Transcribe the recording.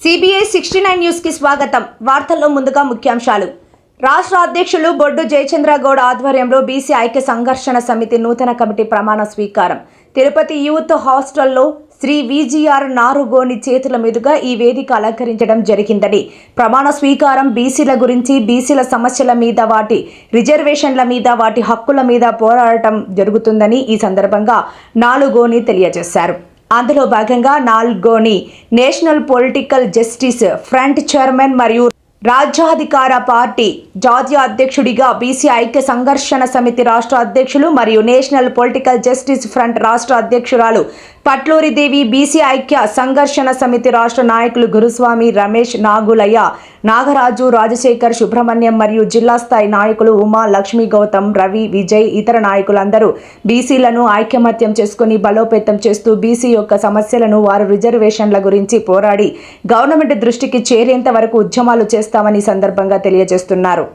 CBI 69 news కి స్వాగతం. వార్తల్లో ముందుగా ముఖ్యాంశాలు. రాష్ట్ర అధ్యక్షులు బొడ్డు జయచంద్రగౌడ్ ఆధ్వర్యంలో బీసీ ఐక్య సంఘర్షణ సమితి నూతన కమిటీ ప్రమాణ స్వీకారం. తిరుపతి యూత్ హాస్టల్లో శ్రీ విజిఆర్ నారుగోని చేతుల మీదుగా ఈ వేదిక అలంకరించడం జరిగిందని, ప్రమాణ స్వీకారం బీసీల గురించి, బీసీల సమస్యల మీద, వాటి రిజర్వేషన్ల మీద, వాటి హక్కుల మీద పోరాడటం జరుగుతుందని ఈ సందర్భంగా నాలుగోని తెలియజేశారు. అందులో భాగంగా నాల్గోని national political justice front chairman మరియు రాజ్యాధికార పార్టీ జాతీయ అధ్యక్షుడిగా, బీసీ ఐక్య సంఘర్షణ సమితి రాష్ట్ర అధ్యక్షులు మరియు నేషనల్ పొలిటికల్ జస్టిస్ ఫ్రంట్ రాష్ట్ర అధ్యక్షురాలు పట్లూరి దేవి, బీసీ ఐక్య సంఘర్షణ సమితి రాష్ట్ర నాయకులు గురుస్వామి, రమేష్, నాగులయ్య, నాగరాజు, రాజశేఖర్, సుబ్రహ్మణ్యం మరియు జిల్లా స్థాయి నాయకులు ఉమా, లక్ష్మీ, గౌతమ్, రవి, విజయ్, ఇతర నాయకులందరూ బీసీలను ఐకమత్యం చేసుకుని బలోపేతం చేస్తూ బీసీ యొక్క సమస్యలను, వారు రిజర్వేషన్ల గురించి పోరాడి గవర్నమెంట్ దృష్టికి చేరేంత వరకు ఉద్యమాలు చేస్తామని సందర్భంగా తెలియజేస్తున్నారు.